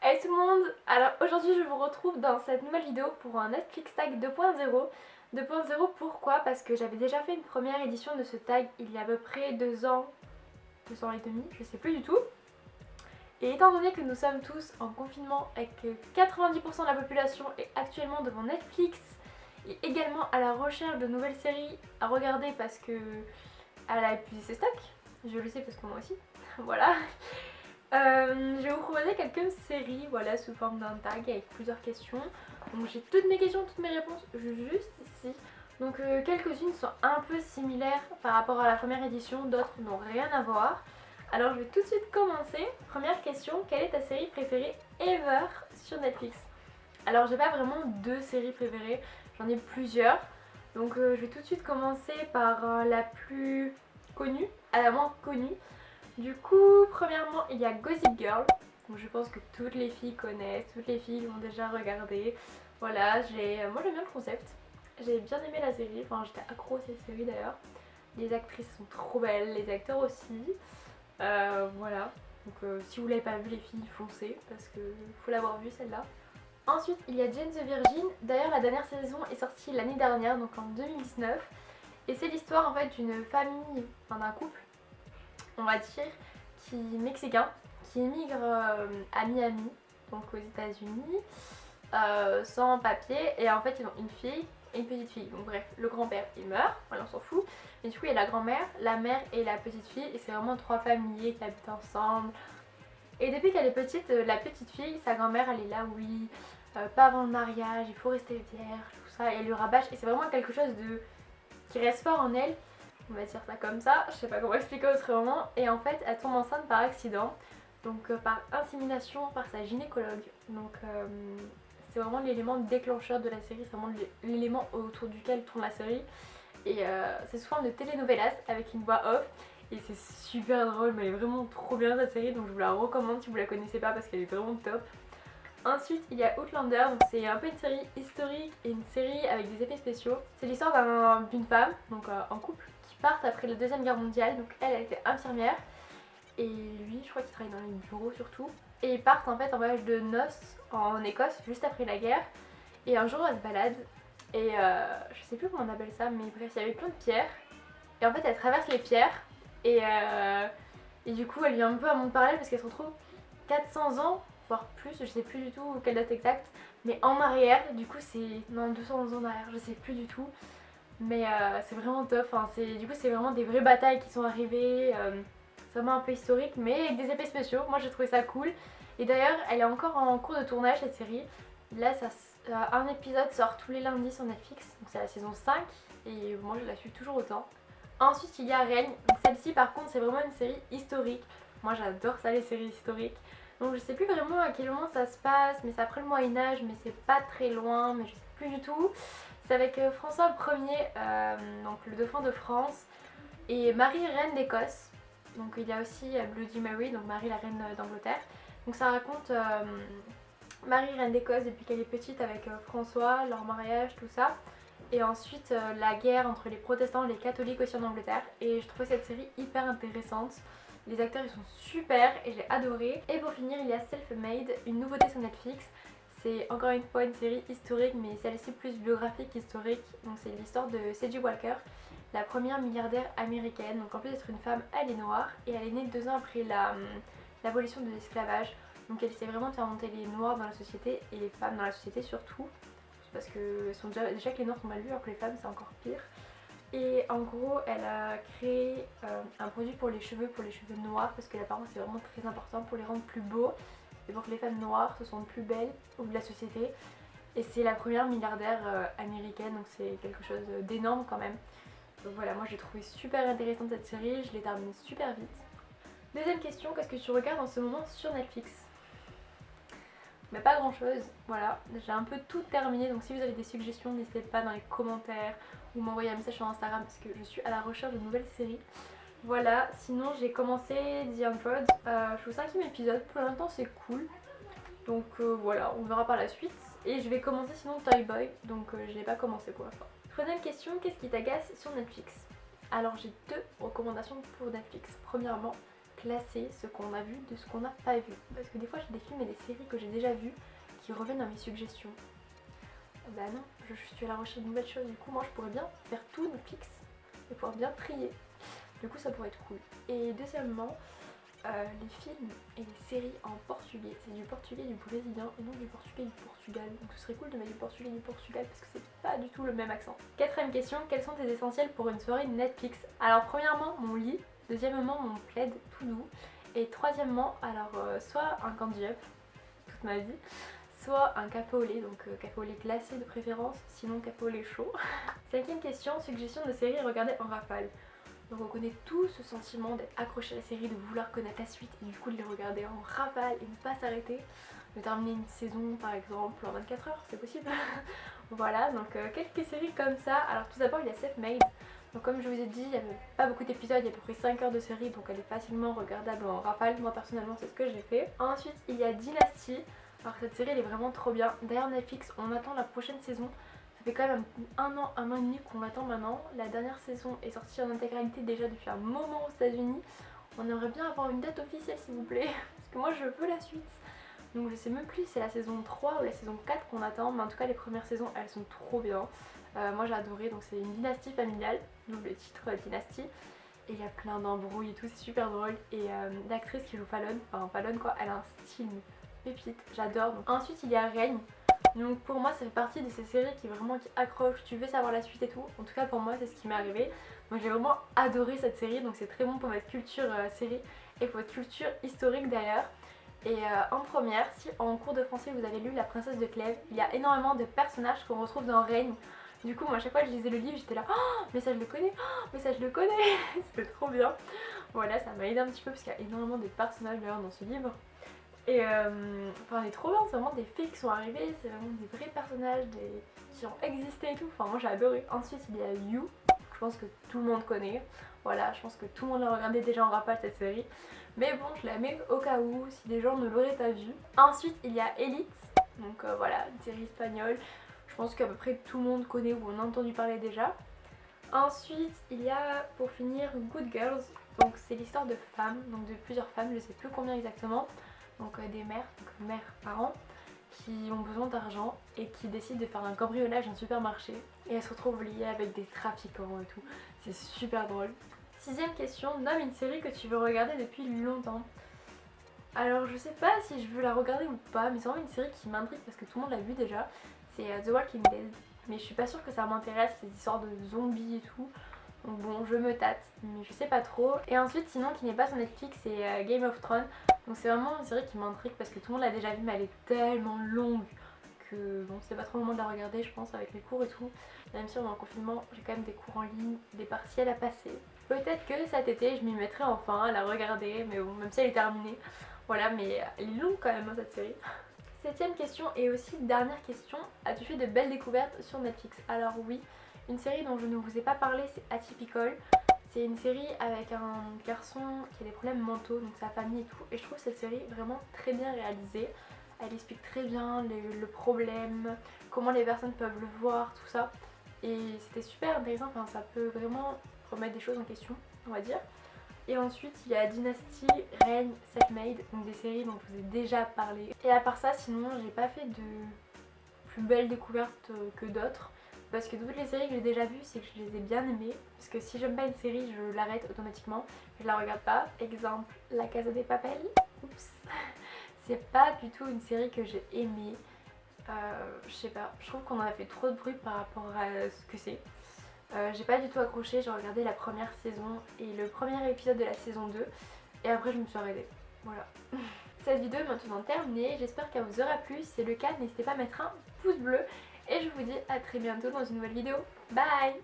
Hey tout le monde, alors aujourd'hui je vous retrouve dans cette nouvelle vidéo pour un Netflix Tag 2.0. 2.0 pourquoi? Parce que j'avais déjà fait une première édition de ce tag il y a à peu près 2 ans et demi, je sais plus du tout. Et étant donné que nous sommes tous en confinement et que 90% de la population est actuellement devant Netflix et également à la recherche de nouvelles séries à regarder parce que elle a épuisé ses stocks, je le sais parce que moi aussi, voilà. Je vais vous proposer quelques séries, voilà, sous forme d'un tag avec plusieurs questions. Donc j'ai toutes mes questions, toutes mes réponses juste ici. Donc quelques-unes sont un peu similaires par rapport à la première édition, d'autres n'ont rien à voir. Alors je vais tout de suite commencer. Première question, quelle est ta série préférée ever sur Netflix? Alors j'ai pas vraiment deux séries préférées, j'en ai plusieurs. Donc je vais tout de suite commencer par la plus connue à la moins connue. Du coup, premièrement, il y a Gossip Girl. Donc, je pense que toutes les filles connaissent, toutes les filles l'ont déjà regardé. Voilà, moi j'aime bien le concept. J'ai bien aimé la série, enfin j'étais accro à cette série d'ailleurs. Les actrices sont trop belles, les acteurs aussi. Voilà, donc si vous l'avez pas vu les filles, foncez parce que faut l'avoir vue celle-là. Ensuite, il y a Jane the Virgin. D'ailleurs, la dernière saison est sortie l'année dernière, donc en 2019. Et c'est l'histoire en fait d'une famille, enfin d'un couple on va dire, mexicain, qui émigre à Miami, donc aux États-Unis, sans papier. Et en fait, ils ont une fille et une petite fille. Donc bref, le grand-père il meurt, voilà, on s'en fout. Mais du coup, il y a la grand-mère, la mère et la petite fille. Et c'est vraiment trois familles qui habitent ensemble. Et depuis qu'elle est petite, la petite fille, sa grand-mère, elle est là, oui, pas avant le mariage, il faut rester vierge, tout ça. Et elle lui rabâche. Et c'est vraiment quelque chose de qui reste fort en elle, on va dire ça comme ça, je sais pas comment expliquer autrement, et en fait elle tombe enceinte par accident, donc par insémination par sa gynécologue, donc c'est vraiment l'élément déclencheur de la série, c'est vraiment l'élément autour duquel tourne la série, et c'est sous forme de telenovelas avec une voix off, et c'est super drôle, mais elle est vraiment trop bien cette série, donc je vous la recommande si vous la connaissez pas parce qu'elle est vraiment top. Ensuite, il y a Outlander, donc c'est un peu une série historique et une série avec des effets spéciaux. C'est l'histoire d'une femme, donc en couple, qui partent après la Deuxième Guerre mondiale. Donc elle était infirmière et lui, je crois qu'il travaille dans les bureaux surtout. Et ils partent en fait en voyage de noces en Écosse juste après la guerre. Et un jour, elle se balade et je sais plus comment on appelle ça, mais bref, il y avait plein de pierres. Et en fait, elle traverse les pierres et du coup, elle vient un peu à monde parallèle parce qu'elle se retrouve 400 ans voire plus, je sais plus du tout quelle date exacte, mais en arrière, du coup c'est, non 200 ans en arrière, je sais plus du tout, mais c'est vraiment top, enfin, du coup c'est vraiment des vraies batailles qui sont arrivées, c'est vraiment un peu historique, mais avec des effets spéciaux, moi j'ai trouvé ça cool, et d'ailleurs elle est encore en cours de tournage cette série, là un épisode sort tous les lundis sur Netflix, donc c'est la saison 5, et moi je la suis toujours autant. Ensuite il y a Règne, donc celle-ci par contre c'est vraiment une série historique, moi j'adore ça les séries historiques. Donc je sais plus vraiment à quel moment ça se passe, mais c'est après le Moyen-Âge, mais c'est pas très loin, mais je sais plus du tout. C'est avec François Ier, donc le dauphin de France, et Marie, reine d'Écosse. Donc il y a aussi Bloody Mary, donc Marie, la reine d'Angleterre. Donc ça raconte Marie, reine d'Écosse, depuis qu'elle est petite avec François, leur mariage, tout ça. Et ensuite la guerre entre les protestants et les catholiques aussi en Angleterre. Et je trouvais cette série hyper intéressante. Les acteurs ils sont super et j'ai adoré. Et pour finir il y a Self-Made, une nouveauté sur Netflix. C'est encore une fois une série historique mais celle-ci plus biographique historique. Donc c'est l'histoire de C.J. Walker, la première milliardaire américaine. Donc en plus d'être une femme, elle est noire et elle est née 2 ans après l'abolition de l'esclavage. Donc elle essaie vraiment de faire monter les noirs dans la société et les femmes dans la société surtout. Parce que déjà que les noirs sont mal vus alors que les femmes c'est encore pire. Et en gros, elle a créé un produit pour les cheveux noirs parce que l'apparence c'est vraiment très important pour les rendre plus beaux et pour que les femmes noires se sentent plus belles au bout de la société. Et c'est la première milliardaire américaine, donc c'est quelque chose d'énorme quand même. Donc voilà, moi j'ai trouvé super intéressante cette série, je l'ai terminée super vite. Deuxième question, qu'est-ce que tu regardes en ce moment sur Netflix? Mais pas grand chose, voilà, j'ai un peu tout terminé, donc si vous avez des suggestions n'hésitez pas dans les commentaires ou m'envoyer un message sur Instagram parce que je suis à la recherche de nouvelles séries. Voilà, sinon j'ai commencé The Android, je suis au 5e épisode, pour l'instant c'est cool, donc voilà, on verra par la suite. Et je vais commencer sinon Toy Boy, donc je n'ai pas commencé pour l'instant. Troisième question, qu'est-ce qui t'agace sur Netflix? Alors j'ai deux recommandations pour Netflix. Premièrement, classer ce qu'on a vu de ce qu'on n'a pas vu. Parce que des fois j'ai des films et des séries que j'ai déjà vues qui reviennent dans mes suggestions. Bah non, je suis à la recherche de nouvelles choses. Du coup moi je pourrais bien faire tout Netflix et pouvoir bien trier. Du coup ça pourrait être cool. Et deuxièmement, les films et les séries en portugais. C'est du portugais du brésilien et non du portugais du Portugal. Donc ce serait cool de mettre du portugais du Portugal parce que c'est pas du tout le même accent. Quatrième question, quels sont tes essentiels pour une soirée Netflix? Alors premièrement mon lit, deuxièmement mon plaid tout doux et troisièmement alors soit un candy up toute ma vie, soit un café au lait, donc café au lait glacé de préférence, sinon café au lait chaud. Cinquième question, suggestion de séries regardées en rafale. Donc on connaît tous ce sentiment d'être accroché à la série, de vouloir connaître la suite et du coup de les regarder en rafale et ne pas s'arrêter. De terminer une saison par exemple en 24 heures, c'est possible. Voilà, donc quelques séries comme ça. Alors tout d'abord il y a Self-Made. Donc comme je vous ai dit, il n'y avait pas beaucoup d'épisodes, il y a à peu près 5 heures de série, donc elle est facilement regardable en rafale. Moi personnellement c'est ce que j'ai fait. Ensuite il y a Dynasty. Alors cette série elle est vraiment trop bien. D'ailleurs Netflix, on attend la prochaine saison. Ça fait quand même un an et demi qu'on l'attend maintenant. La dernière saison est sortie en intégralité déjà depuis un moment aux États-Unis. On aimerait bien avoir une date officielle s'il vous plaît, parce que moi je veux la suite. Donc je sais même plus si c'est la saison 3 ou la saison 4 qu'on attend, mais en tout cas les premières saisons elles sont trop bien. Moi j'ai adoré, donc c'est une dynastie familiale, donc le titre Dynasty. Et il y a plein d'embrouilles et tout, c'est super drôle. Et l'actrice qui joue Fallon, enfin Fallon quoi, elle a un style pépite, j'adore. Ensuite il y a Règne. Donc pour moi ça fait partie de ces séries qui vraiment qui accrochent, tu veux savoir la suite et tout. En tout cas pour moi c'est ce qui m'est arrivé. Donc j'ai vraiment adoré cette série, donc c'est très bon pour votre culture série et pour votre culture historique d'ailleurs. Et en première, si en cours de français vous avez lu La Princesse de Clèves, il y a énormément de personnages qu'on retrouve dans Règne. Du coup moi à chaque fois que je lisais le livre j'étais là, oh mais ça je le connais, oh mais ça je le connais. C'était trop bien. Voilà, ça m'a aidé un petit peu parce qu'il y a énormément de personnages d'ailleurs dans ce livre. Et enfin, elle est trop bien, c'est vraiment des faits qui sont arrivés, c'est vraiment des vrais personnages qui ont existé et tout. Enfin, moi j'ai adoré. Ensuite, il y a You, je pense que tout le monde connaît. Voilà, je pense que tout le monde l'a regardé déjà en rafale cette série. Mais bon, je la mets au cas où, si des gens ne l'auraient pas vue. Ensuite, il y a Elite, donc voilà, une série espagnole. Je pense qu'à peu près tout le monde connaît ou on a entendu parler déjà. Ensuite, il y a pour finir Good Girls, donc c'est l'histoire de femmes, donc de plusieurs femmes, je sais plus combien exactement. Donc des mères, donc mères, parents, qui ont besoin d'argent et qui décident de faire un cambriolage dans un supermarché. Et elles se retrouvent liées avec des trafiquants et tout. C'est super drôle. Sixième question, nomme une série que tu veux regarder depuis longtemps. Alors je sais pas si je veux la regarder ou pas, mais c'est vraiment une série qui m'intrigue parce que tout le monde l'a vu déjà. C'est The Walking Dead. Mais je suis pas sûre que ça m'intéresse, ces histoires de zombies et tout. Donc bon, je me tâte, mais je sais pas trop. Et ensuite, sinon, qui n'est pas sur Netflix, c'est Game of Thrones. Donc c'est vraiment une série qui m'intrigue parce que tout le monde l'a déjà vue, mais elle est tellement longue que bon, c'est pas trop le moment de la regarder, je pense, avec les cours et tout. Même si on est en confinement, j'ai quand même des cours en ligne, des partiels à passer. Peut-être que cet été, je m'y mettrai enfin à la regarder, mais bon, même si elle est terminée. Voilà, mais elle est longue quand même, hein, cette série. Septième question et aussi dernière question, as-tu fait de belles découvertes sur Netflix? Alors oui. Une série dont je ne vous ai pas parlé, c'est Atypical. C'est une série avec un garçon qui a des problèmes mentaux, donc sa famille et tout. Et je trouve cette série vraiment très bien réalisée. Elle explique très bien le problème, comment les personnes peuvent le voir, tout ça. Et c'était super intéressant, enfin, ça peut vraiment remettre des choses en question, on va dire. Et ensuite il y a Dynasty, Reign, Self-Made, donc des séries dont je vous ai déjà parlé. Et à part ça, sinon j'ai pas fait de plus belles découvertes que d'autres. Parce que toutes les séries que j'ai déjà vues, c'est que je les ai bien aimées. Parce que si j'aime pas une série, je l'arrête automatiquement. Je la regarde pas. Exemple, La Casa de Papel. Oups. C'est pas du tout une série que j'ai aimée. Je sais pas, je trouve qu'on en a fait trop de bruit par rapport à ce que c'est. J'ai pas du tout accroché, j'ai regardé la première saison et le premier épisode de la saison 2. Et après je me suis arrêtée. Voilà. Cette vidéo est maintenant terminée, j'espère qu'elle vous aura plu. Si c'est le cas, n'hésitez pas à mettre un pouce bleu. Et je vous dis à très bientôt dans une nouvelle vidéo. Bye!